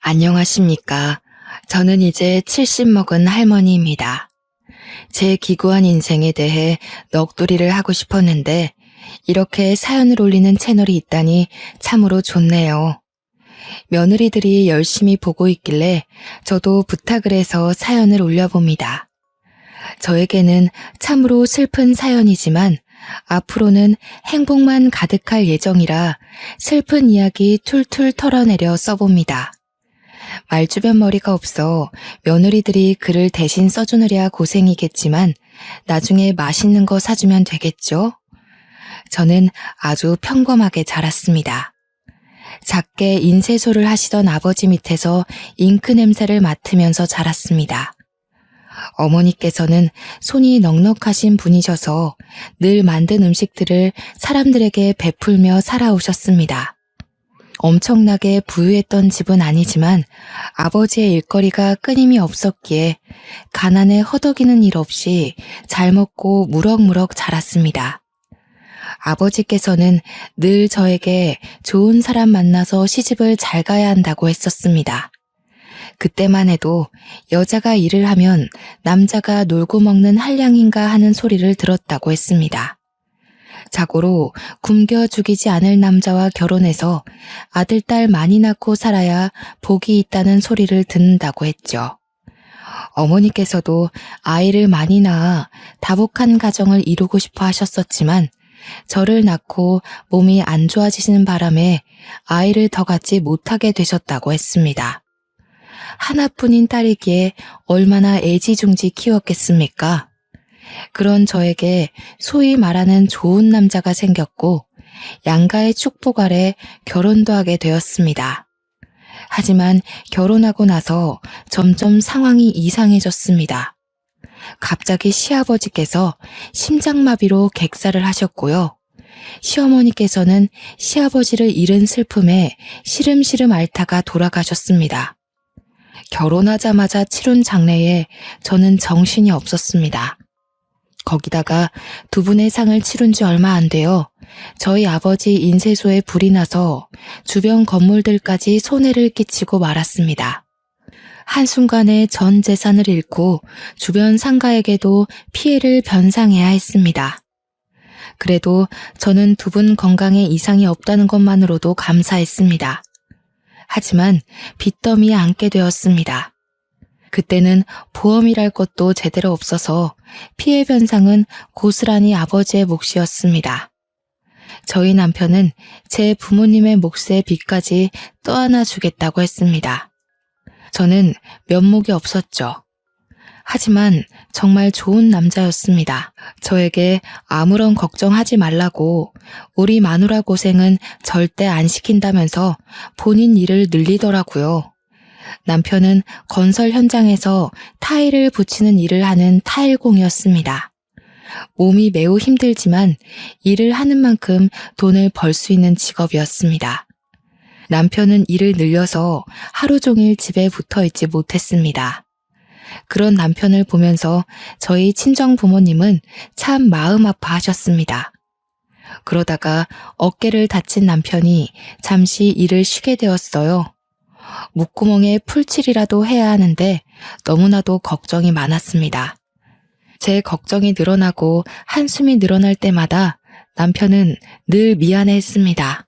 안녕하십니까. 저는 이제 70 먹은 할머니입니다. 제 기구한 인생에 대해 넋두리를 하고 싶었는데 이렇게 사연을 올리는 채널이 있다니 참으로 좋네요. 며느리들이 열심히 보고 있길래 저도 부탁을 해서 사연을 올려봅니다. 저에게는 참으로 슬픈 사연이지만 앞으로는 행복만 가득할 예정이라 슬픈 이야기 툴툴 털어내려 써봅니다. 말주변 머리가 없어 며느리들이 글을 대신 써주느랴 고생이겠지만 나중에 맛있는 거 사주면 되겠죠? 저는 아주 평범하게 자랐습니다. 작게 인쇄소를 하시던 아버지 밑에서 잉크 냄새를 맡으면서 자랐습니다. 어머니께서는 손이 넉넉하신 분이셔서 늘 만든 음식들을 사람들에게 베풀며 살아오셨습니다. 엄청나게 부유했던 집은 아니지만 아버지의 일거리가 끊임이 없었기에 가난에 허덕이는 일 없이 잘 먹고 무럭무럭 자랐습니다. 아버지께서는 늘 저에게 좋은 사람 만나서 시집을 잘 가야 한다고 했었습니다. 그때만 해도 여자가 일을 하면 남자가 놀고 먹는 한량인가 하는 소리를 들었다고 했습니다. 자고로 굶겨 죽이지 않을 남자와 결혼해서 아들, 딸 많이 낳고 살아야 복이 있다는 소리를 듣는다고 했죠. 어머니께서도 아이를 많이 낳아 다복한 가정을 이루고 싶어 하셨었지만 저를 낳고 몸이 안 좋아지시는 바람에 아이를 더 갖지 못하게 되셨다고 했습니다. 하나뿐인 딸이기에 얼마나 애지중지 키웠겠습니까? 그런 저에게 소위 말하는 좋은 남자가 생겼고 양가의 축복 아래 결혼도 하게 되었습니다. 하지만 결혼하고 나서 점점 상황이 이상해졌습니다. 갑자기 시아버지께서 심장마비로 객사를 하셨고요. 시어머니께서는 시아버지를 잃은 슬픔에 시름시름 앓다가 돌아가셨습니다. 결혼하자마자 치룬 장례에 저는 정신이 없었습니다. 거기다가 두 분의 상을 치룬 지 얼마 안 돼요. 저희 아버지 인쇄소에 불이 나서 주변 건물들까지 손해를 끼치고 말았습니다. 한순간에 전 재산을 잃고 주변 상가에게도 피해를 변상해야 했습니다. 그래도 저는 두 분 건강에 이상이 없다는 것만으로도 감사했습니다. 하지만 빚더미에 앉게 되었습니다. 그때는 보험이랄 것도 제대로 없어서 피해 변상은 고스란히 아버지의 몫이었습니다. 저희 남편은 제 부모님의 몫의 빚까지 떠안아 주겠다고 했습니다. 저는 면목이 없었죠. 하지만 정말 좋은 남자였습니다. 저에게 아무런 걱정하지 말라고 우리 마누라 고생은 절대 안 시킨다면서 본인 일을 늘리더라고요. 남편은 건설 현장에서 타일을 붙이는 일을 하는 타일공이었습니다. 몸이 매우 힘들지만 일을 하는 만큼 돈을 벌 수 있는 직업이었습니다. 남편은 일을 늘려서 하루 종일 집에 붙어 있지 못했습니다. 그런 남편을 보면서 저희 친정 부모님은 참 마음 아파하셨습니다. 그러다가 어깨를 다친 남편이 잠시 일을 쉬게 되었어요. 목구멍에 풀칠이라도 해야 하는데 너무나도 걱정이 많았습니다. 제 걱정이 늘어나고 한숨이 늘어날 때마다 남편은 늘 미안해했습니다.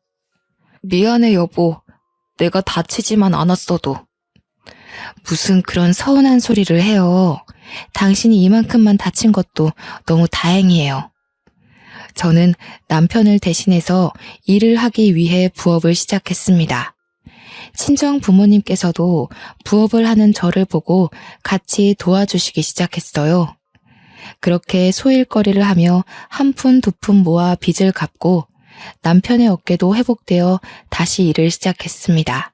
미안해 여보, 내가 다치지만 않았어도. 무슨 그런 서운한 소리를 해요. 당신이 이만큼만 다친 것도 너무 다행이에요. 저는 남편을 대신해서 일을 하기 위해 부업을 시작했습니다. 친정 부모님께서도 부업을 하는 저를 보고 같이 도와주시기 시작했어요. 그렇게 소일거리를 하며 한 푼 두 푼 모아 빚을 갚고 남편의 어깨도 회복되어 다시 일을 시작했습니다.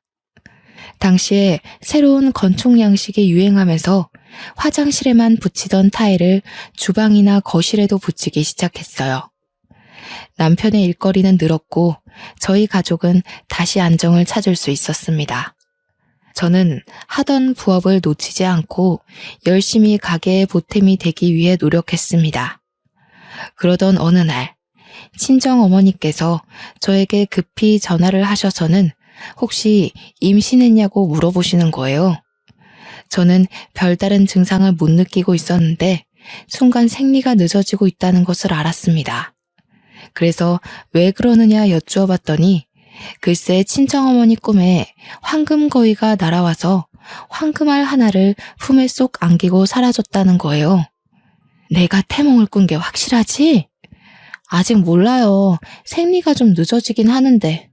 당시에 새로운 건축 양식이 유행하면서 화장실에만 붙이던 타일을 주방이나 거실에도 붙이기 시작했어요. 남편의 일거리는 늘었고 저희 가족은 다시 안정을 찾을 수 있었습니다. 저는 하던 부업을 놓치지 않고 열심히 가게의 보탬이 되기 위해 노력했습니다. 그러던 어느 날 친정 어머니께서 저에게 급히 전화를 하셔서는 혹시 임신했냐고 물어보시는 거예요. 저는 별다른 증상을 못 느끼고 있었는데 순간 생리가 늦어지고 있다는 것을 알았습니다. 그래서 왜 그러느냐 여쭈어 봤더니 글쎄 친정어머니 꿈에 황금거위가 날아와서 황금알 하나를 품에 쏙 안기고 사라졌다는 거예요. 내가 태몽을 꾼 게 확실하지? 아직 몰라요. 생리가 좀 늦어지긴 하는데.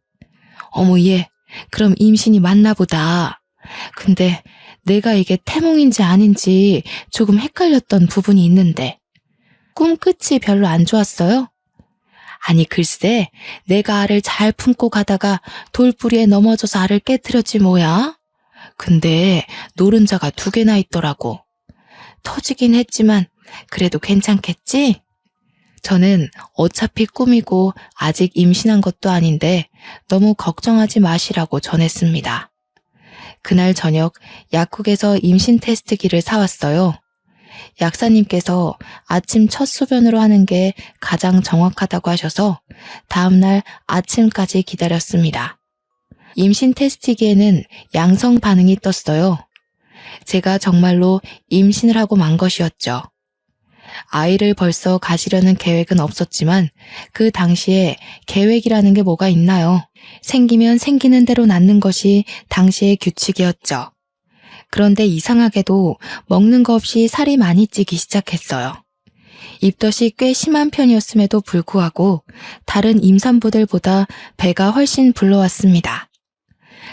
어머 얘, 그럼 임신이 맞나 보다. 근데 내가 이게 태몽인지 아닌지 조금 헷갈렸던 부분이 있는데. 꿈 끝이 별로 안 좋았어요? 아니 글쎄 내가 알을 잘 품고 가다가 돌부리에 넘어져서 알을 깨트렸지 뭐야? 근데 노른자가 2개나 있더라고. 터지긴 했지만 그래도 괜찮겠지? 저는 어차피 꿈이고 아직 임신한 것도 아닌데 너무 걱정하지 마시라고 전했습니다. 그날 저녁 약국에서 임신 테스트기를 사왔어요. 약사님께서 아침 첫 소변으로 하는 게 가장 정확하다고 하셔서 다음날 아침까지 기다렸습니다. 임신 테스트기에는 양성 반응이 떴어요. 제가 정말로 임신을 하고 만 것이었죠. 아이를 벌써 가지려는 계획은 없었지만 그 당시에 계획이라는 게 뭐가 있나요? 생기면 생기는 대로 낳는 것이 당시의 규칙이었죠. 그런데 이상하게도 먹는 거 없이 살이 많이 찌기 시작했어요. 입덧이 꽤 심한 편이었음에도 불구하고 다른 임산부들보다 배가 훨씬 불러왔습니다.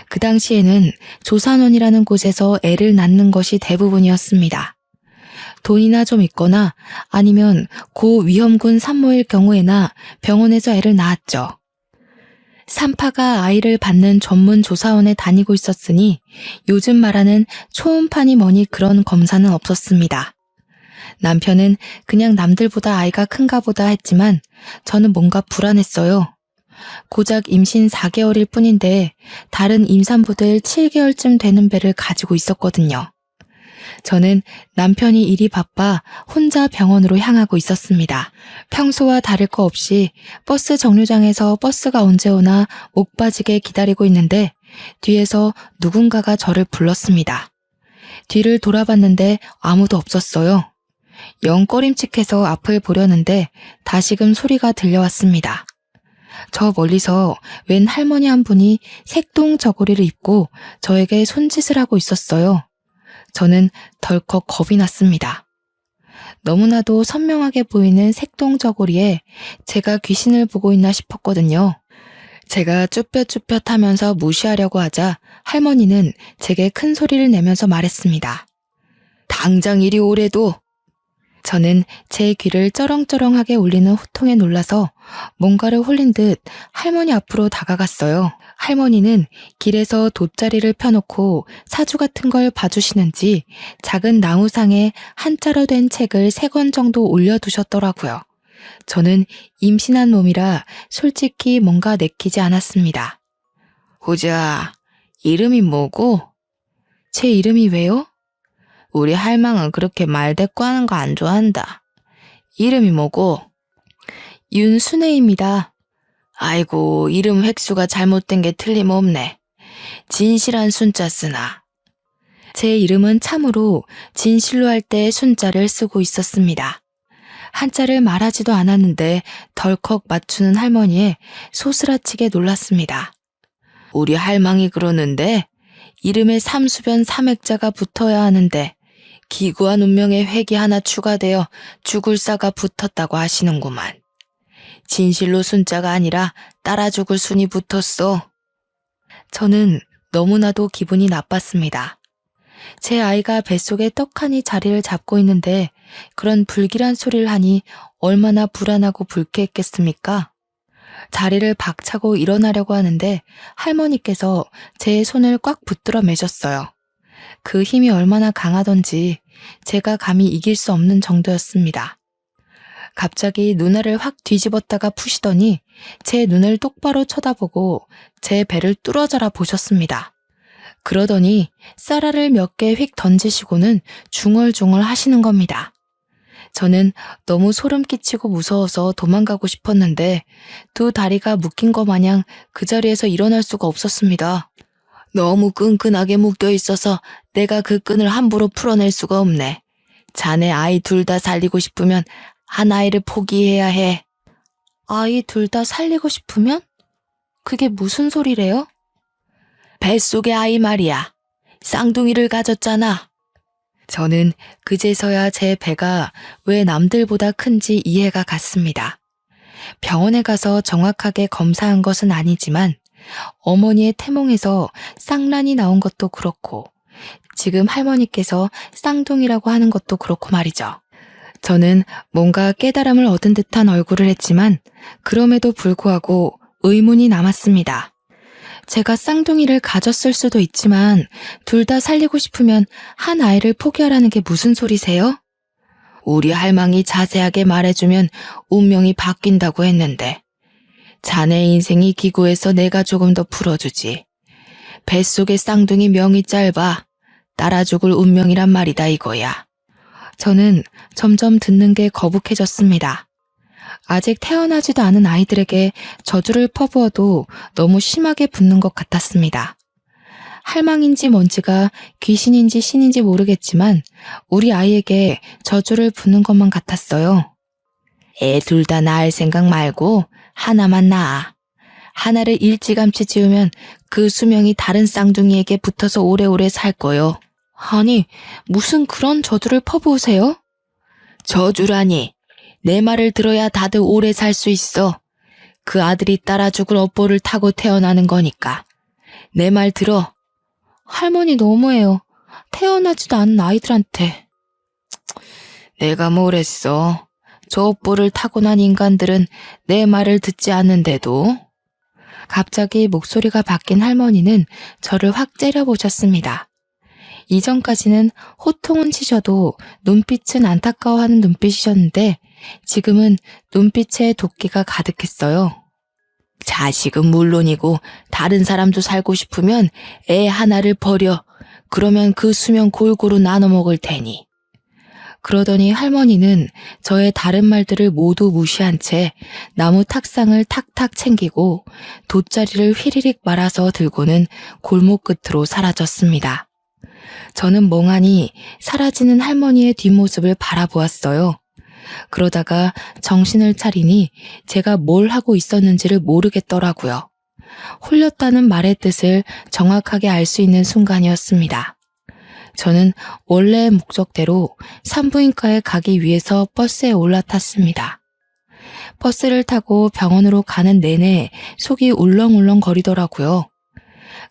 그 당시에는 조산원이라는 곳에서 애를 낳는 것이 대부분이었습니다. 돈이나 좀 있거나 아니면 고위험군 산모일 경우에나 병원에서 애를 낳았죠. 산파가 아이를 받는 전문 조사원에 다니고 있었으니 요즘 말하는 초음파니 뭐니 그런 검사는 없었습니다. 남편은 그냥 남들보다 아이가 큰가 보다 했지만 저는 뭔가 불안했어요. 고작 임신 4개월일 뿐인데 다른 임산부들 7개월쯤 되는 배를 가지고 있었거든요. 저는 남편이 일이 바빠 혼자 병원으로 향하고 있었습니다. 평소와 다를 거 없이 버스 정류장에서 버스가 언제 오나 목 빠지게 기다리고 있는데 뒤에서 누군가가 저를 불렀습니다. 뒤를 돌아봤는데 아무도 없었어요. 영 꺼림칙해서 앞을 보려는데 다시금 소리가 들려왔습니다. 저 멀리서 웬 할머니 한 분이 색동 저고리를 입고 저에게 손짓을 하고 있었어요. 저는 덜컥 겁이 났습니다. 너무나도 선명하게 보이는 색동 저고리에 제가 귀신을 보고 있나 싶었거든요. 제가 쭈뼛쭈뼛 하면서 무시하려고 하자 할머니는 제게 큰 소리를 내면서 말했습니다. 당장 이리 오래도. 저는 제 귀를 쩌렁쩌렁하게 울리는 호통에 놀라서 뭔가를 홀린 듯 할머니 앞으로 다가갔어요. 할머니는 길에서 돗자리를 펴놓고 사주 같은 걸 봐주시는지 작은 나무상에 한자로 된 책을 3권 정도 올려두셨더라고요. 저는 임신한 몸이라 솔직히 뭔가 내키지 않았습니다. 호자, 이름이 뭐고? 제 이름이 왜요? 우리 할망은 그렇게 말대꾸하는 거 안 좋아한다. 이름이 뭐고? 윤순애입니다. 아이고, 이름 획수가 잘못된 게 틀림없네. 진실한 순자 쓰나. 제 이름은 참으로 진실로 할 때 순자를 쓰고 있었습니다. 한자를 말하지도 않았는데 덜컥 맞추는 할머니에 소스라치게 놀랐습니다. 우리 할망이 그러는데 이름에 삼수변 삼액자가 붙어야 하는데 기구한 운명의 획이 하나 추가되어 죽을 사가 붙었다고 하시는구만. 진실로 순자가 아니라 따라 죽을 순이 붙었어. 저는 너무나도 기분이 나빴습니다. 제 아이가 뱃속에 떡하니 자리를 잡고 있는데 그런 불길한 소리를 하니 얼마나 불안하고 불쾌했겠습니까? 자리를 박차고 일어나려고 하는데 할머니께서 제 손을 꽉 붙들어 매셨어요. 그 힘이 얼마나 강하던지 제가 감히 이길 수 없는 정도였습니다. 갑자기 눈알을 확 뒤집었다가 푸시더니 제 눈을 똑바로 쳐다보고 제 배를 뚫어져라 보셨습니다. 그러더니 쌀알을 몇 개 휙 던지시고는 중얼중얼 하시는 겁니다. 저는 너무 소름 끼치고 무서워서 도망가고 싶었는데 두 다리가 묶인 것 마냥 그 자리에서 일어날 수가 없었습니다. 너무 끈끈하게 묶여 있어서 내가 그 끈을 함부로 풀어낼 수가 없네. 자네 아이 둘 다 살리고 싶으면 한 아이를 포기해야 해. 아이 둘 다 살리고 싶으면? 그게 무슨 소리래요? 뱃속의 아이 말이야. 쌍둥이를 가졌잖아. 저는 그제서야 제 배가 왜 남들보다 큰지 이해가 갔습니다. 병원에 가서 정확하게 검사한 것은 아니지만 어머니의 태몽에서 쌍란이 나온 것도 그렇고 지금 할머니께서 쌍둥이라고 하는 것도 그렇고 말이죠. 저는 뭔가 깨달음을 얻은 듯한 얼굴을 했지만 그럼에도 불구하고 의문이 남았습니다. 제가 쌍둥이를 가졌을 수도 있지만 둘 다 살리고 싶으면 한 아이를 포기하라는 게 무슨 소리세요? 우리 할망이 자세하게 말해주면 운명이 바뀐다고 했는데 자네 인생이 기구해서 내가 조금 더 풀어주지. 뱃속의 쌍둥이 명이 짧아 따라 죽을 운명이란 말이다 이거야. 저는 점점 듣는 게 거북해졌습니다. 아직 태어나지도 않은 아이들에게 저주를 퍼부어도 너무 심하게 붙는 것 같았습니다. 할망인지 뭔지가 귀신인지 신인지 모르겠지만 우리 아이에게 저주를 붓는 것만 같았어요. 애 둘 다 낳을 생각 말고 하나만 낳아. 하나를 일찌감치 지으면 그 수명이 다른 쌍둥이에게 붙어서 오래오래 살 거요. 아니, 무슨 그런 저주를 퍼부으세요? 저주라니. 내 말을 들어야 다들 오래 살 수 있어. 그 아들이 따라 죽을 업보를 타고 태어나는 거니까. 내 말 들어. 할머니 너무해요. 태어나지도 않은 아이들한테. 내가 뭘 했어. 저 업보를 타고난 인간들은 내 말을 듣지 않는데도. 갑자기 목소리가 바뀐 할머니는 저를 확 째려보셨습니다. 이전까지는 호통은 치셔도 눈빛은 안타까워하는 눈빛이셨는데 지금은 눈빛에 도끼가 가득했어요. 자식은 물론이고 다른 사람도 살고 싶으면 애 하나를 버려. 그러면 그 수명 골고루 나눠 먹을 테니. 그러더니 할머니는 저의 다른 말들을 모두 무시한 채 나무 탁상을 탁탁 챙기고 돗자리를 휘리릭 말아서 들고는 골목 끝으로 사라졌습니다. 저는 멍하니 사라지는 할머니의 뒷모습을 바라보았어요. 그러다가 정신을 차리니 제가 뭘 하고 있었는지를 모르겠더라고요. 홀렸다는 말의 뜻을 정확하게 알 수 있는 순간이었습니다. 저는 원래의 목적대로 산부인과에 가기 위해서 버스에 올라탔습니다. 버스를 타고 병원으로 가는 내내 속이 울렁울렁 거리더라고요.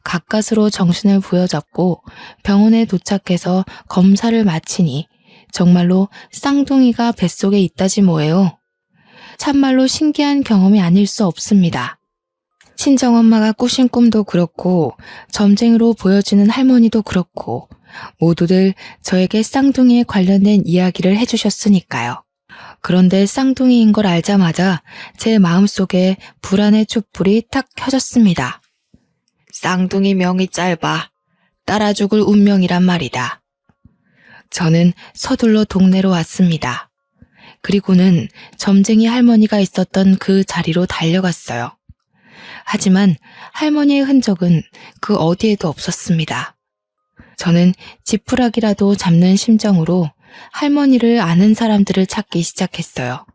가까스로 정신을 부여잡고 병원에 도착해서 검사를 마치니 정말로 쌍둥이가 뱃속에 있다지 뭐예요. 참말로 신기한 경험이 아닐 수 없습니다. 친정엄마가 꾸신 꿈도 그렇고 점쟁이로 보여지는 할머니도 그렇고 모두들 저에게 쌍둥이에 관련된 이야기를 해주셨으니까요. 그런데 쌍둥이인 걸 알자마자 제 마음속에 불안의 촛불이 탁 켜졌습니다. 쌍둥이 명이 짧아 따라 죽을 운명이란 말이다. 저는 서둘러 동네로 왔습니다. 그리고는 점쟁이 할머니가 있었던 그 자리로 달려갔어요. 하지만 할머니의 흔적은 그 어디에도 없었습니다. 저는 지푸라기라도 잡는 심정으로 할머니를 아는 사람들을 찾기 시작했어요.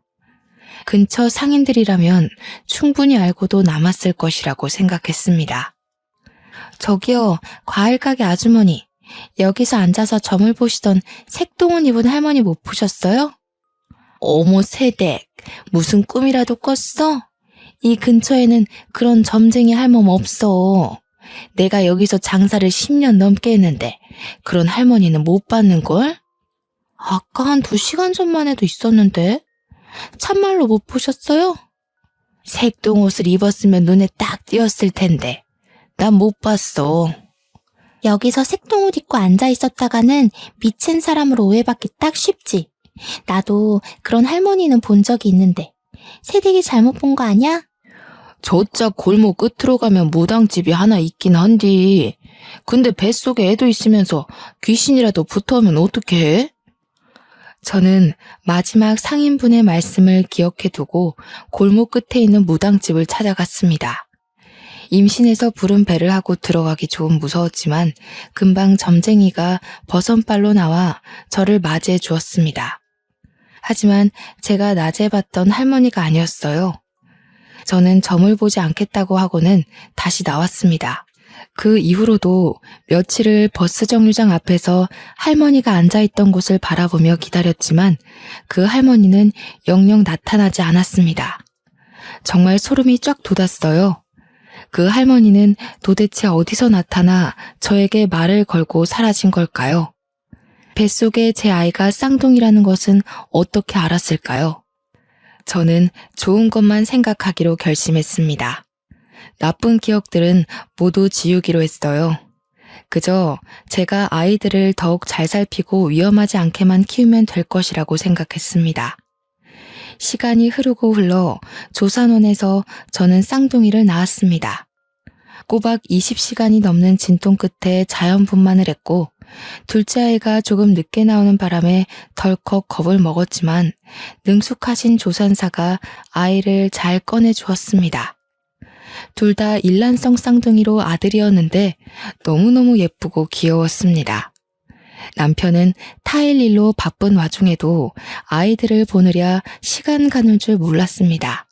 근처 상인들이라면 충분히 알고도 남았을 것이라고 생각했습니다. 저기요, 과일가게 아주머니. 여기서 앉아서 점을 보시던 색동옷 입은 할머니 못 보셨어요? 어머 세댁, 무슨 꿈이라도 꿨어? 이 근처에는 그런 점쟁이 할멈 없어. 내가 여기서 장사를 10년 넘게 했는데 그런 할머니는 못 봤는걸? 아까 한 2시간 전만 해도 있었는데 참말로 못 보셨어요? 색동옷을 입었으면 눈에 딱 띄었을 텐데 난 못 봤어. 여기서 색동옷 입고 앉아 있었다가는 미친 사람으로 오해받기 딱 쉽지. 나도 그런 할머니는 본 적이 있는데 새댁이 잘못 본 거 아냐? 저짝 골목 끝으로 가면 무당집이 하나 있긴 한디. 근데 뱃속에 애도 있으면서 귀신이라도 붙어오면 어떡해? 저는 마지막 상인분의 말씀을 기억해 두고 골목 끝에 있는 무당집을 찾아갔습니다. 임신해서 부른 배를 하고 들어가기 좀 무서웠지만 금방 점쟁이가 버선발로 나와 저를 맞이해 주었습니다. 하지만 제가 낮에 봤던 할머니가 아니었어요. 저는 점을 보지 않겠다고 하고는 다시 나왔습니다. 그 이후로도 며칠을 버스 정류장 앞에서 할머니가 앉아있던 곳을 바라보며 기다렸지만 그 할머니는 영영 나타나지 않았습니다. 정말 소름이 쫙 돋았어요. 그 할머니는 도대체 어디서 나타나 저에게 말을 걸고 사라진 걸까요? 뱃속에 제 아이가 쌍둥이라는 것은 어떻게 알았을까요? 저는 좋은 것만 생각하기로 결심했습니다. 나쁜 기억들은 모두 지우기로 했어요. 그저 제가 아이들을 더욱 잘 살피고 위험하지 않게만 키우면 될 것이라고 생각했습니다. 시간이 흐르고 흘러 조산원에서 저는 쌍둥이를 낳았습니다. 꼬박 20시간이 넘는 진통 끝에 자연분만을 했고 둘째 아이가 조금 늦게 나오는 바람에 덜컥 겁을 먹었지만 능숙하신 조산사가 아이를 잘 꺼내주었습니다. 둘 다 일란성 쌍둥이로 아들이었는데 너무너무 예쁘고 귀여웠습니다. 남편은 타일 일로 바쁜 와중에도 아이들을 보느랴 시간 가는 줄 몰랐습니다.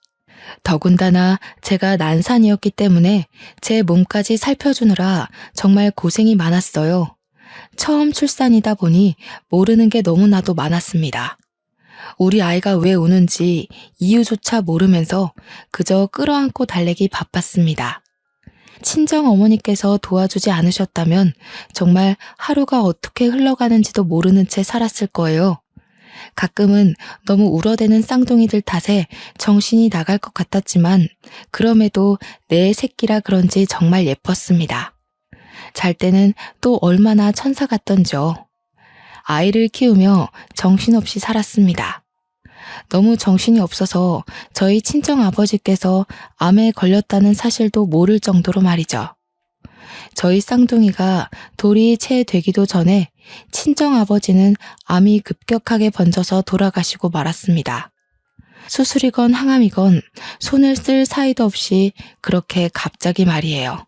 더군다나 제가 난산이었기 때문에 제 몸까지 살펴주느라 정말 고생이 많았어요. 처음 출산이다 보니 모르는 게 너무나도 많았습니다. 우리 아이가 왜 우는지 이유조차 모르면서 그저 끌어안고 달래기 바빴습니다. 친정 어머니께서 도와주지 않으셨다면 정말 하루가 어떻게 흘러가는지도 모르는 채 살았을 거예요. 가끔은 너무 울어대는 쌍둥이들 탓에 정신이 나갈 것 같았지만 그럼에도 내 새끼라 그런지 정말 예뻤습니다. 잘 때는 또 얼마나 천사 같던지요. 아이를 키우며 정신없이 살았습니다. 너무 정신이 없어서 저희 친정아버지께서 암에 걸렸다는 사실도 모를 정도로 말이죠. 저희 쌍둥이가 돌이 채 되기도 전에 친정아버지는 암이 급격하게 번져서 돌아가시고 말았습니다. 수술이건 항암이건 손을 쓸 사이도 없이 그렇게 갑자기 말이에요.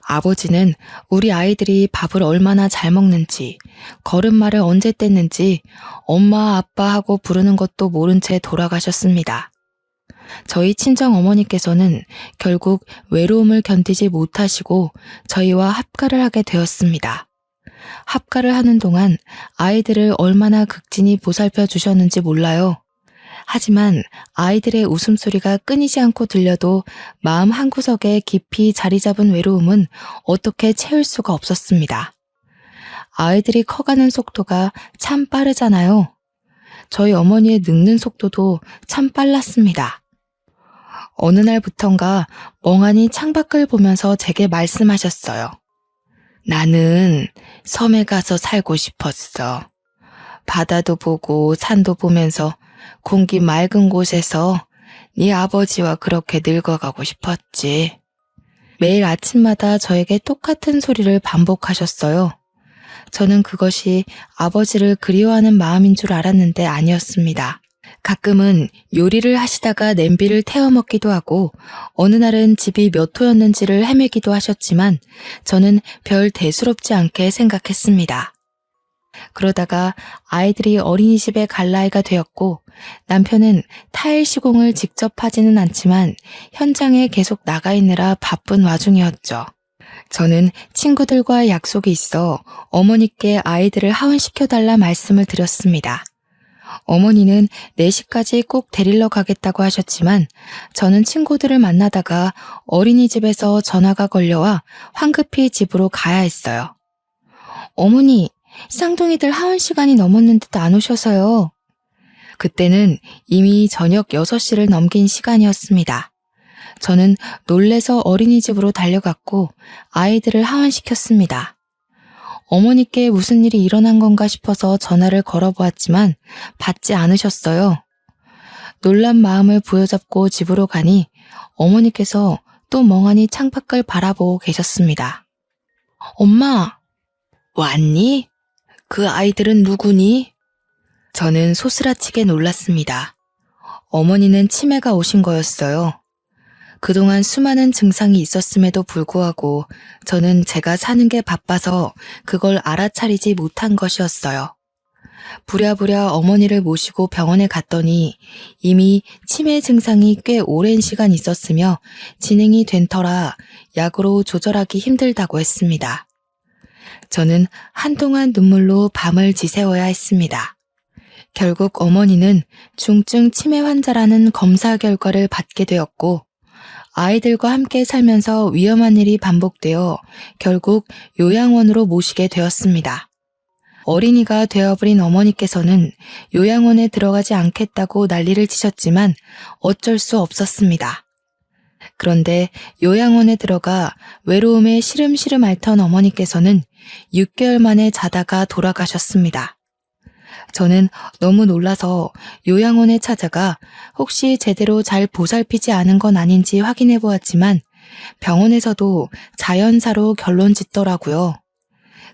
아버지는 우리 아이들이 밥을 얼마나 잘 먹는지, 걸음마를 언제 뗐는지 엄마 아빠 하고 부르는 것도 모른 채 돌아가셨습니다. 저희 친정 어머니께서는 결국 외로움을 견디지 못하시고 저희와 합가를 하게 되었습니다. 합가를 하는 동안 아이들을 얼마나 극진히 보살펴 주셨는지 몰라요. 하지만 아이들의 웃음소리가 끊이지 않고 들려도 마음 한구석에 깊이 자리 잡은 외로움은 어떻게 채울 수가 없었습니다. 아이들이 커가는 속도가 참 빠르잖아요. 저희 어머니의 늙는 속도도 참 빨랐습니다. 어느 날부턴가 멍하니 창밖을 보면서 제게 말씀하셨어요. 나는 섬에 가서 살고 싶었어. 바다도 보고 산도 보면서 공기 맑은 곳에서 네 아버지와 그렇게 늙어가고 싶었지. 매일 아침마다 저에게 똑같은 소리를 반복하셨어요. 저는 그것이 아버지를 그리워하는 마음인 줄 알았는데 아니었습니다. 가끔은 요리를 하시다가 냄비를 태워 먹기도 하고 어느 날은 집이 몇 호였는지를 헤매기도 하셨지만 저는 별 대수롭지 않게 생각했습니다. 그러다가 아이들이 어린이집에 갈 나이가 되었고 남편은 타일 시공을 직접 하지는 않지만 현장에 계속 나가 있느라 바쁜 와중이었죠. 저는 친구들과 약속이 있어 어머니께 아이들을 하원시켜달라 말씀을 드렸습니다. 어머니는 4시까지 꼭 데리러 가겠다고 하셨지만 저는 친구들을 만나다가 어린이집에서 전화가 걸려와 황급히 집으로 가야 했어요. 어머니, 쌍둥이들 하원 시간이 넘었는데도 안 오셔서요. 그때는 이미 저녁 6시를 넘긴 시간이었습니다. 저는 놀래서 어린이집으로 달려갔고 아이들을 하원시켰습니다. 어머니께 무슨 일이 일어난 건가 싶어서 전화를 걸어보았지만 받지 않으셨어요. 놀란 마음을 부여잡고 집으로 가니 어머니께서 또 멍하니 창밖을 바라보고 계셨습니다. 엄마, 왔니? 그 아이들은 누구니? 저는 소스라치게 놀랐습니다. 어머니는 치매가 오신 거였어요. 그동안 수많은 증상이 있었음에도 불구하고 저는 제가 사는 게 바빠서 그걸 알아차리지 못한 것이었어요. 부랴부랴 어머니를 모시고 병원에 갔더니 이미 치매 증상이 꽤 오랜 시간 있었으며 진행이 된 터라 약으로 조절하기 힘들다고 했습니다. 저는 한동안 눈물로 밤을 지새워야 했습니다. 결국 어머니는 중증 치매 환자라는 검사 결과를 받게 되었고 아이들과 함께 살면서 위험한 일이 반복되어 결국 요양원으로 모시게 되었습니다. 어린이가 되어버린 어머니께서는 요양원에 들어가지 않겠다고 난리를 치셨지만 어쩔 수 없었습니다. 그런데 요양원에 들어가 외로움에 시름시름 앓던 어머니께서는 6개월 만에 자다가 돌아가셨습니다. 저는 너무 놀라서 요양원에 찾아가 혹시 제대로 잘 보살피지 않은 건 아닌지 확인해 보았지만 병원에서도 자연사로 결론 짓더라고요.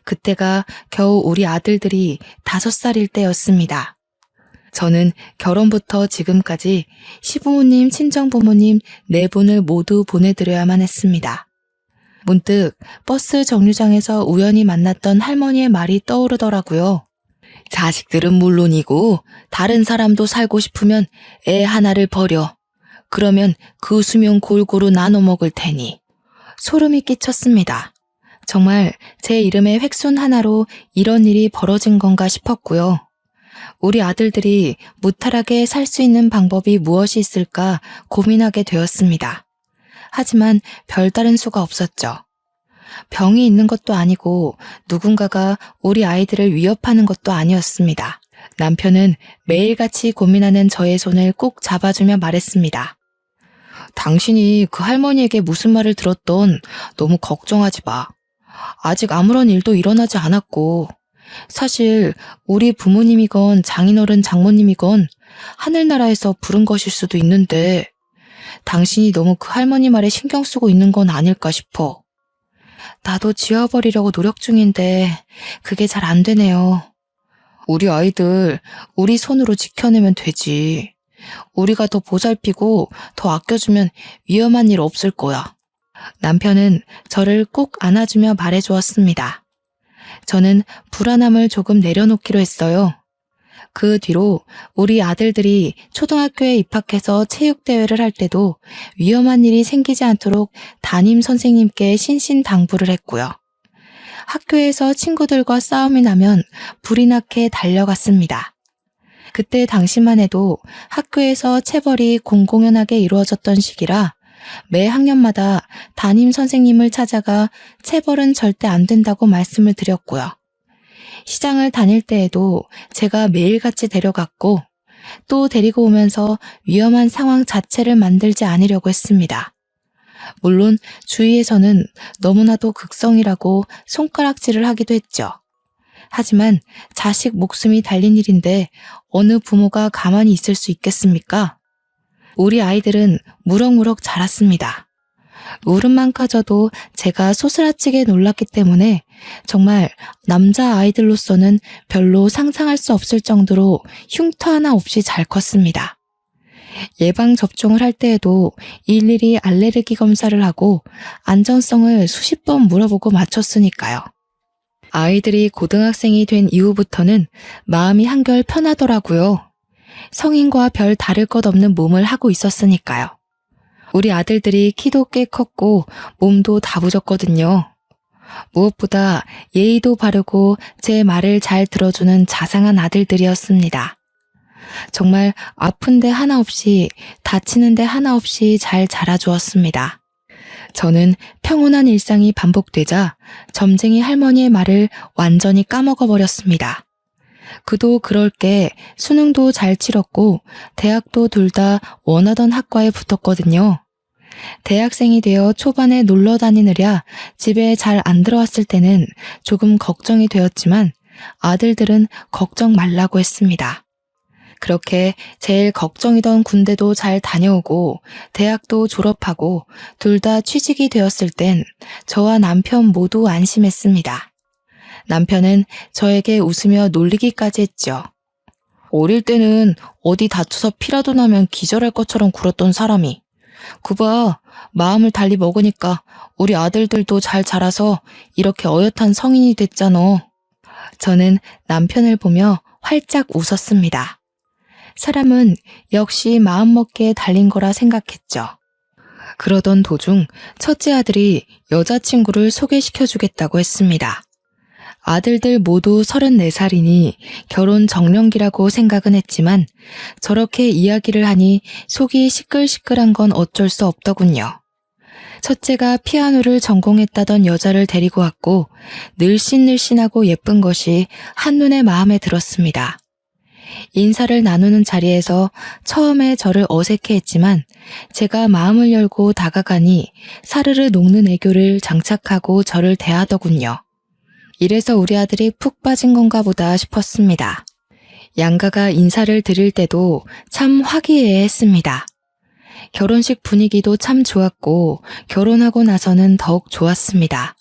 그때가 겨우 우리 아들들이 5살일 때였습니다. 저는 결혼부터 지금까지 시부모님, 친정부모님 4분을 모두 보내드려야만 했습니다. 문득 버스 정류장에서 우연히 만났던 할머니의 말이 떠오르더라고요. 자식들은 물론이고 다른 사람도 살고 싶으면 애 하나를 버려. 그러면 그 수명 골고루 나눠 먹을 테니. 소름이 끼쳤습니다. 정말 제 이름의 획순 하나로 이런 일이 벌어진 건가 싶었고요. 우리 아들들이 무탈하게 살 수 있는 방법이 무엇이 있을까 고민하게 되었습니다. 하지만 별다른 수가 없었죠. 병이 있는 것도 아니고 누군가가 우리 아이들을 위협하는 것도 아니었습니다. 남편은 매일같이 고민하는 저의 손을 꼭 잡아주며 말했습니다. 당신이 그 할머니에게 무슨 말을 들었던 너무 걱정하지 마. 아직 아무런 일도 일어나지 않았고 사실 우리 부모님이건 장인어른 장모님이건 하늘나라에서 부른 것일 수도 있는데 당신이 너무 그 할머니 말에 신경 쓰고 있는 건 아닐까 싶어. 나도 지워버리려고 노력 중인데 그게 잘 안 되네요. 우리 아이들 우리 손으로 지켜내면 되지. 우리가 더 보살피고 더 아껴주면 위험한 일 없을 거야. 남편은 저를 꼭 안아주며 말해주었습니다. 저는 불안함을 조금 내려놓기로 했어요. 그 뒤로 우리 아들들이 초등학교에 입학해서 체육대회를 할 때도 위험한 일이 생기지 않도록 담임 선생님께 신신당부를 했고요. 학교에서 친구들과 싸움이 나면 불이 나게 달려갔습니다. 그때 당시만 해도 학교에서 체벌이 공공연하게 이루어졌던 시기라 매 학년마다 담임 선생님을 찾아가 체벌은 절대 안 된다고 말씀을 드렸고요. 시장을 다닐 때에도 제가 매일같이 데려갔고 또 데리고 오면서 위험한 상황 자체를 만들지 않으려고 했습니다. 물론 주위에서는 너무나도 극성이라고 손가락질을 하기도 했죠. 하지만 자식 목숨이 달린 일인데 어느 부모가 가만히 있을 수 있겠습니까? 우리 아이들은 무럭무럭 자랐습니다. 울음만 까져도 제가 소스라치게 놀랐기 때문에 정말 남자 아이들로서는 별로 상상할 수 없을 정도로 흉터 하나 없이 잘 컸습니다. 예방접종을 할 때에도 일일이 알레르기 검사를 하고 안전성을 수십 번 물어보고 맞췄으니까요. 아이들이 고등학생이 된 이후부터는 마음이 한결 편하더라고요. 성인과 별 다를 것 없는 몸을 하고 있었으니까요. 우리 아들들이 키도 꽤 컸고 몸도 다부졌거든요. 무엇보다 예의도 바르고 제 말을 잘 들어주는 자상한 아들들이었습니다. 정말 아픈데 하나 없이 다치는데 하나 없이 잘 자라주었습니다. 저는 평온한 일상이 반복되자 점쟁이 할머니의 말을 완전히 까먹어버렸습니다. 그도 그럴 게 수능도 잘 치렀고 대학도 둘 다 원하던 학과에 붙었거든요. 대학생이 되어 초반에 놀러 다니느랴 집에 잘 안 들어왔을 때는 조금 걱정이 되었지만 아들들은 걱정 말라고 했습니다. 그렇게 제일 걱정이던 군대도 잘 다녀오고 대학도 졸업하고 둘 다 취직이 되었을 땐 저와 남편 모두 안심했습니다. 남편은 저에게 웃으며 놀리기까지 했죠. 어릴 때는 어디 다쳐서 피라도 나면 기절할 것처럼 굴었던 사람이 그봐 마음을 달리 먹으니까 우리 아들들도 잘 자라서 이렇게 어엿한 성인이 됐잖아. 저는 남편을 보며 활짝 웃었습니다. 사람은 역시 마음먹기에 달린 거라 생각했죠. 그러던 도중 첫째 아들이 여자친구를 소개시켜주겠다고 했습니다. 아들들 모두 34살이니 결혼 정년기라고 생각은 했지만 저렇게 이야기를 하니 속이 시끌시끌한 건 어쩔 수 없더군요. 첫째가 피아노를 전공했다던 여자를 데리고 왔고 늘씬늘씬하고 예쁜 것이 한눈에 마음에 들었습니다. 인사를 나누는 자리에서 처음에 저를 어색해했지만 제가 마음을 열고 다가가니 사르르 녹는 애교를 장착하고 저를 대하더군요. 이래서 우리 아들이 푹 빠진 건가 보다 싶었습니다. 양가가 인사를 드릴 때도 참 화기애애했습니다. 결혼식 분위기도 참 좋았고 결혼하고 나서는 더욱 좋았습니다.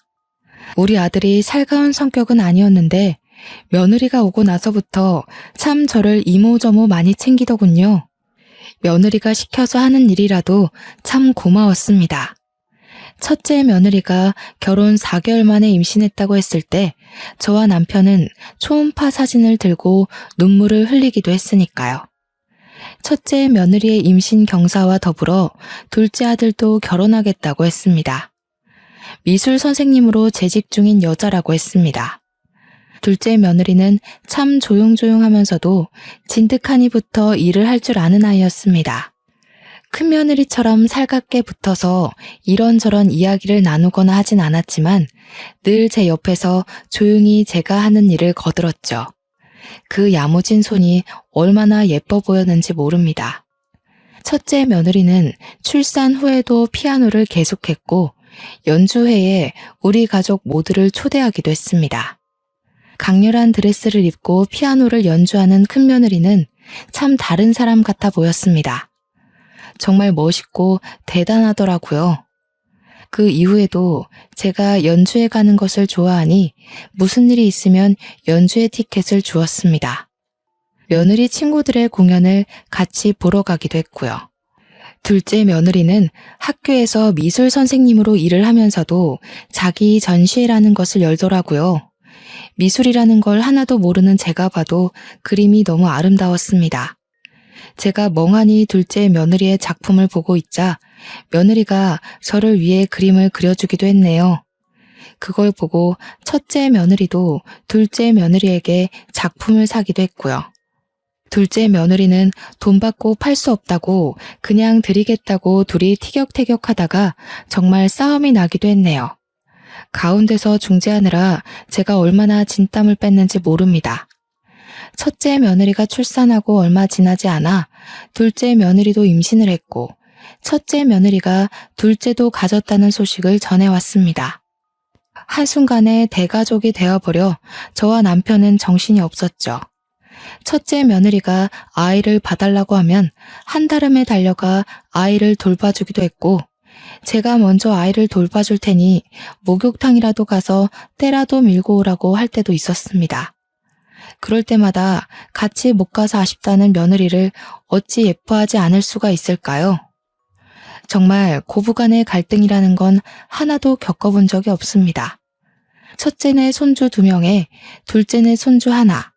우리 아들이 살가운 성격은 아니었는데 며느리가 오고 나서부터 참 저를 이모저모 많이 챙기더군요. 며느리가 시켜서 하는 일이라도 참 고마웠습니다. 첫째 며느리가 결혼 4개월 만에 임신했다고 했을 때 저와 남편은 초음파 사진을 들고 눈물을 흘리기도 했으니까요. 첫째 며느리의 임신 경사와 더불어 둘째 아들도 결혼하겠다고 했습니다. 미술 선생님으로 재직 중인 여자라고 했습니다. 둘째 며느리는 참 조용조용하면서도 진득하니부터 일을 할 줄 아는 아이였습니다. 큰 며느리처럼 살갑게 붙어서 이런저런 이야기를 나누거나 하진 않았지만 늘 제 옆에서 조용히 제가 하는 일을 거들었죠. 그 야무진 손이 얼마나 예뻐 보였는지 모릅니다. 첫째 며느리는 출산 후에도 피아노를 계속했고 연주회에 우리 가족 모두를 초대하기도 했습니다. 강렬한 드레스를 입고 피아노를 연주하는 큰 며느리는 참 다른 사람 같아 보였습니다. 정말 멋있고 대단하더라고요. 그 이후에도 제가 연주회 가는 것을 좋아하니 무슨 일이 있으면 연주회 티켓을 주었습니다. 며느리 친구들의 공연을 같이 보러 가기도 했고요. 둘째 며느리는 학교에서 미술 선생님으로 일을 하면서도 자기 전시회라는 것을 열더라고요. 미술이라는 걸 하나도 모르는 제가 봐도 그림이 너무 아름다웠습니다. 제가 멍하니 둘째 며느리의 작품을 보고 있자 며느리가 저를 위해 그림을 그려주기도 했네요. 그걸 보고 첫째 며느리도 둘째 며느리에게 작품을 사기도 했고요. 둘째 며느리는 돈 받고 팔 수 없다고 그냥 드리겠다고 둘이 티격태격하다가 정말 싸움이 나기도 했네요. 가운데서 중재하느라 제가 얼마나 진땀을 뺐는지 모릅니다. 첫째 며느리가 출산하고 얼마 지나지 않아 둘째 며느리도 임신을 했고 첫째 며느리가 둘째도 가졌다는 소식을 전해왔습니다. 한순간에 대가족이 되어버려 저와 남편은 정신이 없었죠. 첫째 며느리가 아이를 봐달라고 하면 한달음에 달려가 아이를 돌봐주기도 했고 제가 먼저 아이를 돌봐줄 테니 목욕탕이라도 가서 때라도 밀고 오라고 할 때도 있었습니다. 그럴 때마다 같이 못 가서 아쉽다는 며느리를 어찌 예뻐하지 않을 수가 있을까요? 정말 고부간의 갈등이라는 건 하나도 겪어본 적이 없습니다. 첫째네 손주 2명에 둘째네 손주 하나,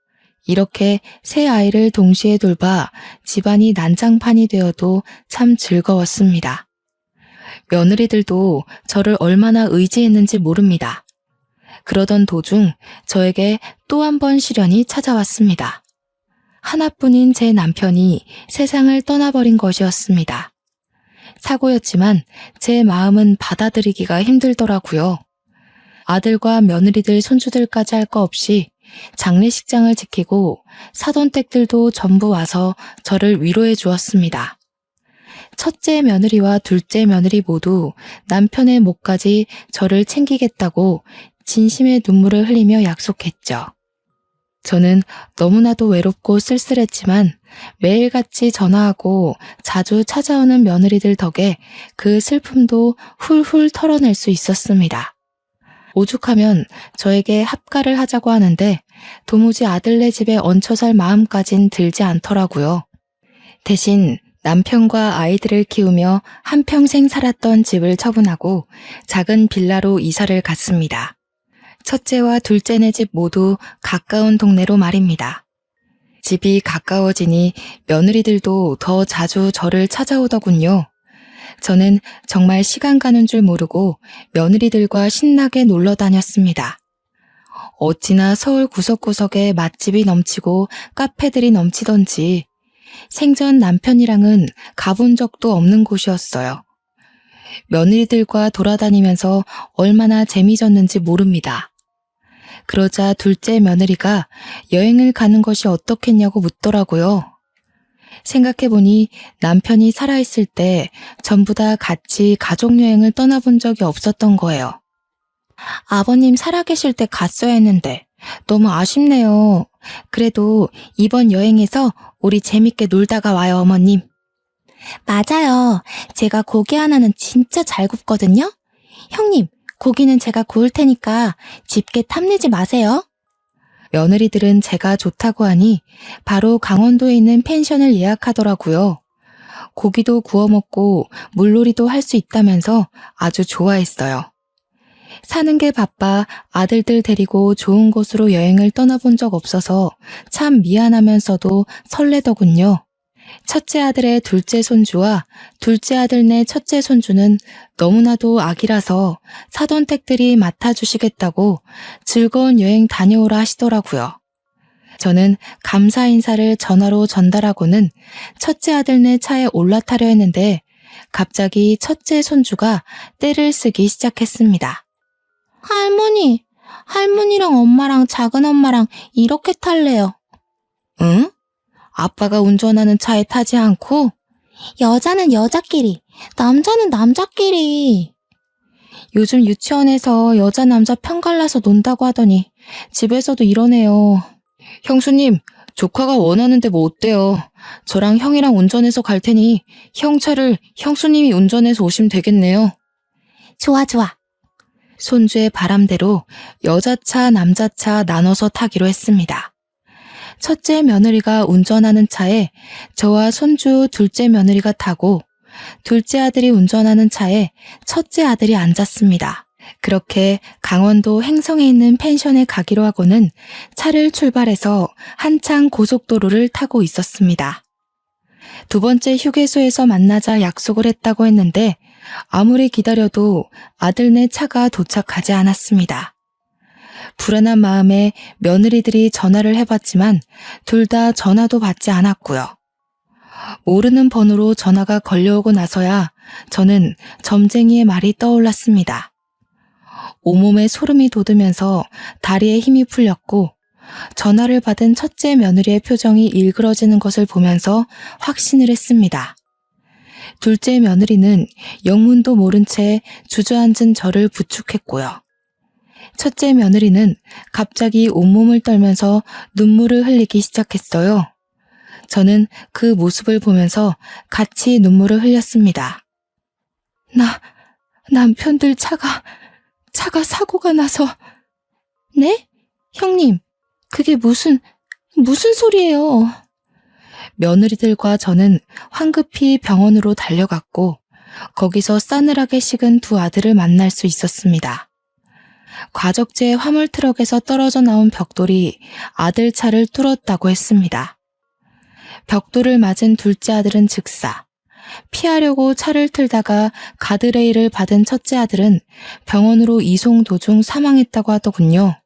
이렇게 세 아이를 동시에 돌봐 집안이 난장판이 되어도 참 즐거웠습니다. 며느리들도 저를 얼마나 의지했는지 모릅니다. 그러던 도중 저에게 또 한 번 시련이 찾아왔습니다. 하나뿐인 제 남편이 세상을 떠나버린 것이었습니다. 사고였지만 제 마음은 받아들이기가 힘들더라고요. 아들과 며느리들 손주들까지 할 거 없이 장례식장을 지키고 사돈댁들도 전부 와서 저를 위로해 주었습니다. 첫째 며느리와 둘째 며느리 모두 남편의 몫까지 저를 챙기겠다고 진심의 눈물을 흘리며 약속했죠. 저는 너무나도 외롭고 쓸쓸했지만 매일같이 전화하고 자주 찾아오는 며느리들 덕에 그 슬픔도 훌훌 털어낼 수 있었습니다. 오죽하면 저에게 합가를 하자고 하는데 도무지 아들네 집에 얹혀 살 마음까진 들지 않더라고요. 대신 남편과 아이들을 키우며 한평생 살았던 집을 처분하고 작은 빌라로 이사를 갔습니다. 첫째와 둘째네 집 모두 가까운 동네로 말입니다. 집이 가까워지니 며느리들도 더 자주 저를 찾아오더군요. 저는 정말 시간 가는 줄 모르고 며느리들과 신나게 놀러 다녔습니다. 어찌나 서울 구석구석에 맛집이 넘치고 카페들이 넘치던지 생전 남편이랑은 가본 적도 없는 곳이었어요. 며느리들과 돌아다니면서 얼마나 재미졌는지 모릅니다. 그러자 둘째 며느리가 여행을 가는 것이 어떻겠냐고 묻더라고요. 생각해보니 남편이 살아있을 때 전부 다 같이 가족여행을 떠나본 적이 없었던 거예요. 아버님 살아계실 때 갔어야 했는데 너무 아쉽네요. 그래도 이번 여행에서 우리 재밌게 놀다가 와요, 어머님. 맞아요. 제가 고기 하나는 진짜 잘 굽거든요. 형님, 고기는 제가 구울 테니까 집게 탐내지 마세요. 며느리들은 제가 좋다고 하니 바로 강원도에 있는 펜션을 예약하더라고요. 고기도 구워 먹고 물놀이도 할 수 있다면서 아주 좋아했어요. 사는 게 바빠 아들들 데리고 좋은 곳으로 여행을 떠나본 적 없어서 참 미안하면서도 설레더군요. 첫째 아들의 둘째 손주와 둘째 아들네 첫째 손주는 너무나도 아기라서 사돈댁들이 맡아주시겠다고 즐거운 여행 다녀오라 하시더라고요. 저는 감사 인사를 전화로 전달하고는 첫째 아들네 차에 올라타려 했는데 갑자기 첫째 손주가 떼를 쓰기 시작했습니다. 할머니랑 엄마랑 작은 엄마랑 이렇게 탈래요. 응? 아빠가 운전하는 차에 타지 않고? 여자는 여자끼리, 남자는 남자끼리. 요즘 유치원에서 여자 남자 편갈라서 논다고 하더니 집에서도 이러네요. 형수님, 조카가 원하는데 뭐 어때요? 저랑 형이랑 운전해서 갈 테니 형 차를 형수님이 운전해서 오시면 되겠네요. 좋아. 손주의 바람대로 여자차, 남자차 나눠서 타기로 했습니다. 첫째 며느리가 운전하는 차에 저와 손주 둘째 며느리가 타고 둘째 아들이 운전하는 차에 첫째 아들이 앉았습니다. 그렇게 강원도 횡성에 있는 펜션에 가기로 하고는 차를 출발해서 한창 고속도로를 타고 있었습니다. 두 번째 휴게소에서 만나자 약속을 했다고 했는데 아무리 기다려도 아들네 차가 도착하지 않았습니다. 불안한 마음에 며느리들이 전화를 해봤지만 둘 다 전화도 받지 않았고요. 모르는 번호로 전화가 걸려오고 나서야 저는 점쟁이의 말이 떠올랐습니다. 온몸에 소름이 돋으면서 다리에 힘이 풀렸고 전화를 받은 첫째 며느리의 표정이 일그러지는 것을 보면서 확신을 했습니다. 둘째 며느리는 영문도 모른 채 주저앉은 저를 부축했고요. 첫째 며느리는 갑자기 온몸을 떨면서 눈물을 흘리기 시작했어요. 저는 그 모습을 보면서 같이 눈물을 흘렸습니다. 남편들 차가 사고가 나서. 네? 형님, 그게 무슨 소리예요? 며느리들과 저는 황급히 병원으로 달려갔고 거기서 싸늘하게 식은 두 아들을 만날 수 있었습니다. 과적제 화물 트럭에서 떨어져 나온 벽돌이 아들 차를 뚫었다고 했습니다. 벽돌을 맞은 둘째 아들은 즉사, 피하려고 차를 틀다가 가드레일을 받은 첫째 아들은 병원으로 이송 도중 사망했다고 하더군요.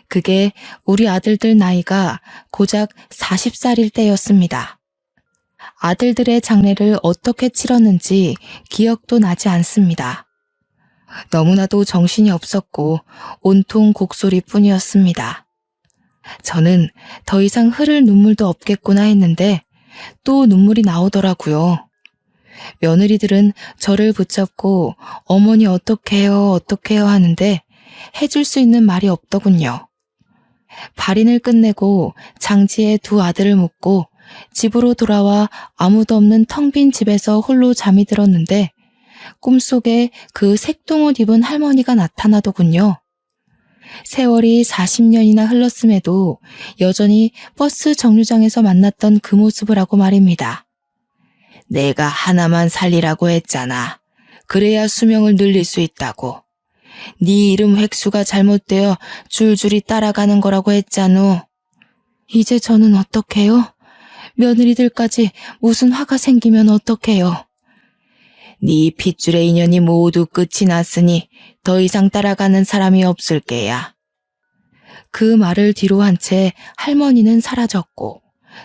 그게 우리 아들들 나이가 고작 40살일 때였습니다. 아들들의 장례를 어떻게 치렀는지 기억도 나지 않습니다. 너무나도 정신이 없었고 온통 곡소리뿐이었습니다. 저는 더 이상 흐를 눈물도 없겠구나 했는데 또 눈물이 나오더라고요. 며느리들은 저를 붙잡고 어머니 어떡해요 하는데 해줄 수 있는 말이 없더군요. 발인을 끝내고 장지에 두 아들을 묻고 집으로 돌아와 아무도 없는 텅 빈 집에서 홀로 잠이 들었는데 꿈속에 그 색동옷 입은 할머니가 나타나더군요. 세월이 40년이나 흘렀음에도 여전히 버스 정류장에서 만났던 그 모습을 하고 말입니다. 내가 하나만 살리라고 했잖아. 그래야 수명을 늘릴 수 있다고. 네 이름 획수가 잘못되어 줄줄이 따라가는 거라고 했잖아. 이제 저는 어떡해요? 며느리들까지 무슨 화가 생기면 어떡해요? 네 핏줄의 인연이 모두 끝이 났으니 더 이상 따라가는 사람이 없을 게야. 그 말을 뒤로 한 채 할머니는 사라졌고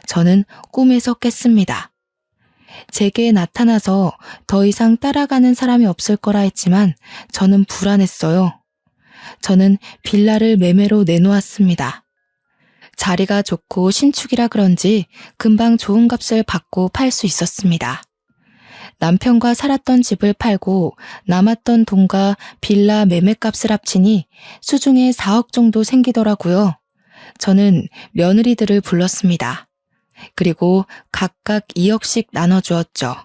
저는 꿈에서 깼습니다. 제게 나타나서 더 이상 따라가는 사람이 없을 거라 했지만 저는 불안했어요. 저는 빌라를 매매로 내놓았습니다. 자리가 좋고 신축이라 그런지 금방 좋은 값을 받고 팔 수 있었습니다. 남편과 살았던 집을 팔고 남았던 돈과 빌라 매매값을 합치니 수중에 4억 정도 생기더라고요. 저는 며느리들을 불렀습니다. 그리고 각각 2억씩 나눠주었죠.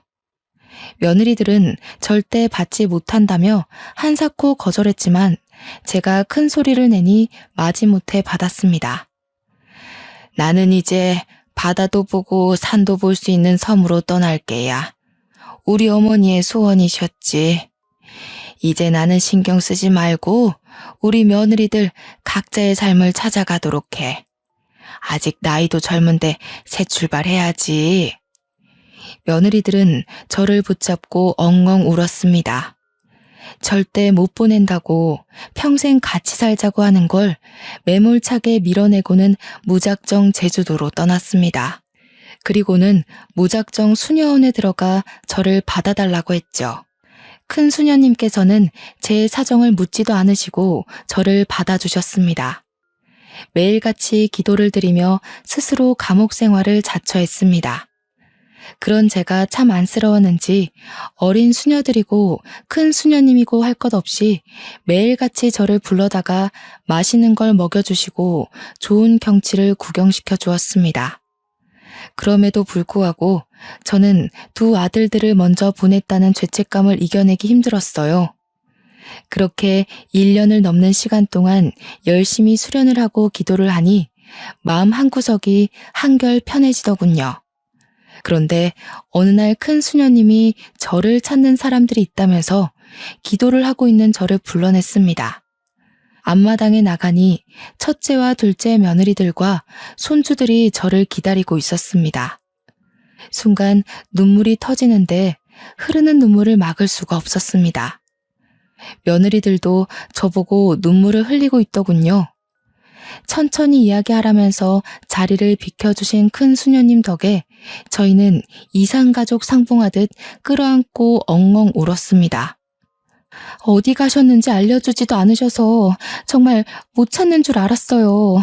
며느리들은 절대 받지 못한다며 한사코 거절했지만 제가 큰 소리를 내니 마지못해 받았습니다. 나는 이제 바다도 보고 산도 볼 수 있는 섬으로 떠날 게야. 우리 어머니의 소원이셨지. 이제 나는 신경 쓰지 말고 우리 며느리들 각자의 삶을 찾아가도록 해. 아직 나이도 젊은데 새 출발해야지. 며느리들은 저를 붙잡고 엉엉 울었습니다. 절대 못 보낸다고 평생 같이 살자고 하는 걸 매몰차게 밀어내고는 무작정 제주도로 떠났습니다. 그리고는 무작정 수녀원에 들어가 저를 받아달라고 했죠. 큰 수녀님께서는 제 사정을 묻지도 않으시고 저를 받아주셨습니다. 매일같이 기도를 드리며 스스로 감옥 생활을 자처했습니다. 그런 제가 참 안쓰러웠는지 어린 수녀들이고 큰 수녀님이고 할 것 없이 매일같이 저를 불러다가 맛있는 걸 먹여주시고 좋은 경치를 구경시켜 주었습니다. 그럼에도 불구하고 저는 두 아들들을 먼저 보냈다는 죄책감을 이겨내기 힘들었어요. 그렇게 1년을 넘는 시간 동안 열심히 수련을 하고 기도를 하니 마음 한구석이 한결 편해지더군요. 그런데 어느 날 큰 수녀님이 저를 찾는 사람들이 있다면서 기도를 하고 있는 저를 불러냈습니다. 앞마당에 나가니 첫째와 둘째 며느리들과 손주들이 저를 기다리고 있었습니다. 순간 눈물이 터지는데 흐르는 눈물을 막을 수가 없었습니다. 며느리들도 저보고 눈물을 흘리고 있더군요. 천천히 이야기하라면서 자리를 비켜주신 큰 수녀님 덕에 저희는 이산가족 상봉하듯 끌어안고 엉엉 울었습니다. 어디 가셨는지 알려주지도 않으셔서 정말 못 찾는 줄 알았어요.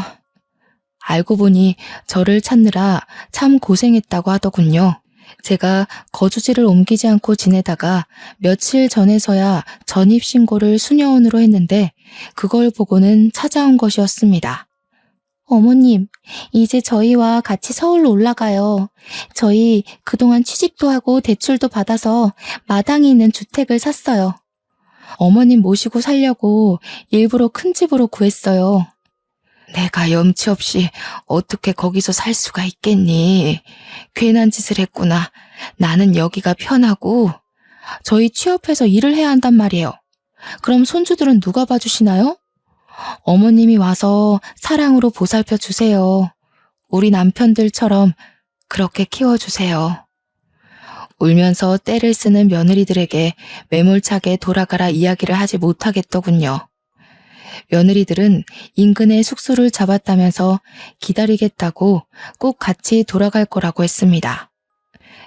알고 보니 저를 찾느라 참 고생했다고 하더군요. 제가 거주지를 옮기지 않고 지내다가 며칠 전에서야 전입신고를 수녀원으로 했는데 그걸 보고는 찾아온 것이었습니다. 어머님, 이제 저희와 같이 서울로 올라가요. 저희 그동안 취직도 하고 대출도 받아서 마당에 있는 주택을 샀어요. 어머님 모시고 살려고 일부러 큰 집으로 구했어요. 내가 염치 없이 어떻게 거기서 살 수가 있겠니? 괜한 짓을 했구나. 나는 여기가 편하고 저희 취업해서 일을 해야 한단 말이에요. 그럼 손주들은 누가 봐주시나요? 어머님이 와서 사랑으로 보살펴 주세요. 우리 남편들처럼 그렇게 키워주세요. 울면서 떼를 쓰는 며느리들에게 매몰차게 돌아가라 이야기를 하지 못하겠더군요. 며느리들은 인근에 숙소를 잡았다면서 기다리겠다고 꼭 같이 돌아갈 거라고 했습니다.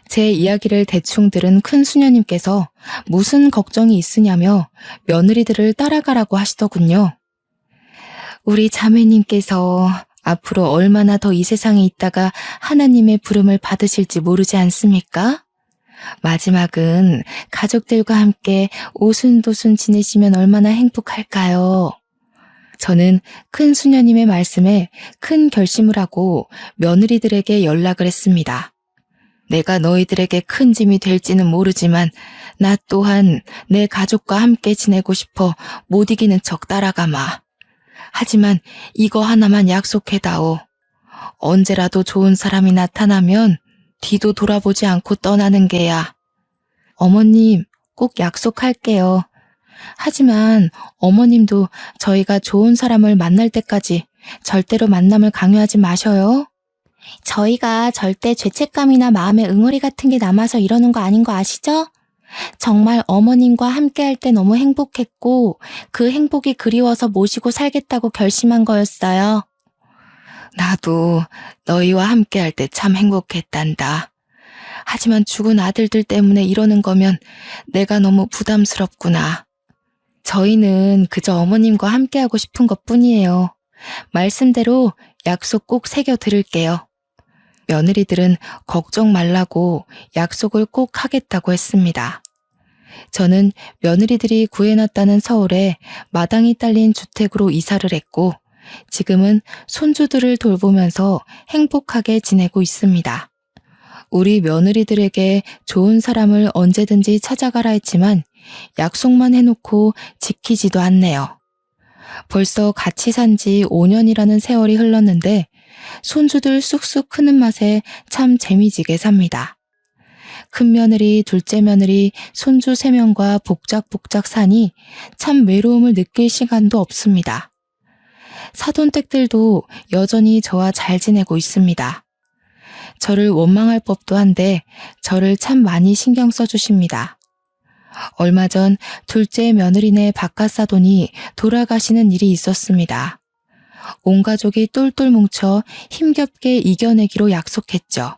제 이야기를 대충 들은 큰 수녀님께서 무슨 걱정이 있으냐며 며느리들을 따라가라고 하시더군요. 우리 자매님께서 앞으로 얼마나 더 이 세상에 있다가 하나님의 부름을 받으실지 모르지 않습니까? 마지막은 가족들과 함께 오순도순 지내시면 얼마나 행복할까요? 저는 큰 수녀님의 말씀에 큰 결심을 하고 며느리들에게 연락을 했습니다. 내가 너희들에게 큰 짐이 될지는 모르지만 나 또한 내 가족과 함께 지내고 싶어 못 이기는 척 따라가마. 하지만 이거 하나만 약속해다오. 언제라도 좋은 사람이 나타나면 뒤도 돌아보지 않고 떠나는 게야. 어머님, 꼭 약속할게요. 하지만 어머님도 저희가 좋은 사람을 만날 때까지 절대로 만남을 강요하지 마셔요. 저희가 절대 죄책감이나 마음의 응어리 같은 게 남아서 이러는 거 아닌 거 아시죠? 정말 어머님과 함께 할 때 너무 행복했고 그 행복이 그리워서 모시고 살겠다고 결심한 거였어요. 나도 너희와 함께 할 때 참 행복했단다. 하지만 죽은 아들들 때문에 이러는 거면 내가 너무 부담스럽구나. 저희는 그저 어머님과 함께 하고 싶은 것뿐이에요. 말씀대로 약속 꼭 새겨 드릴게요. 며느리들은 걱정 말라고 약속을 꼭 하겠다고 했습니다. 저는 며느리들이 구해놨다는 서울에 마당이 딸린 주택으로 이사를 했고 지금은 손주들을 돌보면서 행복하게 지내고 있습니다. 우리 며느리들에게 좋은 사람을 언제든지 찾아가라 했지만 약속만 해놓고 지키지도 않네요. 벌써 같이 산 지 5년이라는 세월이 흘렀는데 손주들 쑥쑥 크는 맛에 참 재미지게 삽니다. 큰 며느리, 둘째 며느리, 손주 3명과 복작복작 사니 참 외로움을 느낄 시간도 없습니다. 사돈댁들도 여전히 저와 잘 지내고 있습니다. 저를 원망할 법도 한데 저를 참 많이 신경 써주십니다. 얼마 전 둘째 며느리네 바깥사돈이 돌아가시는 일이 있었습니다. 온 가족이 똘똘 뭉쳐 힘겹게 이겨내기로 약속했죠.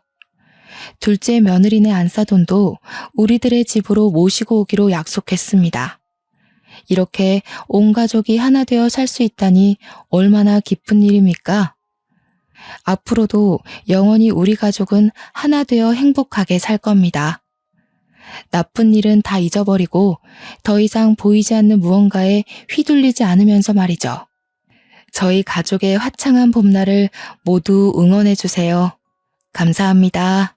둘째 며느리네 안사돈도 우리들의 집으로 모시고 오기로 약속했습니다. 이렇게 온 가족이 하나 되어 살 수 있다니 얼마나 기쁜 일입니까? 앞으로도 영원히 우리 가족은 하나 되어 행복하게 살 겁니다. 나쁜 일은 다 잊어버리고 더 이상 보이지 않는 무언가에 휘둘리지 않으면서 말이죠. 저희 가족의 화창한 봄날을 모두 응원해 주세요. 감사합니다.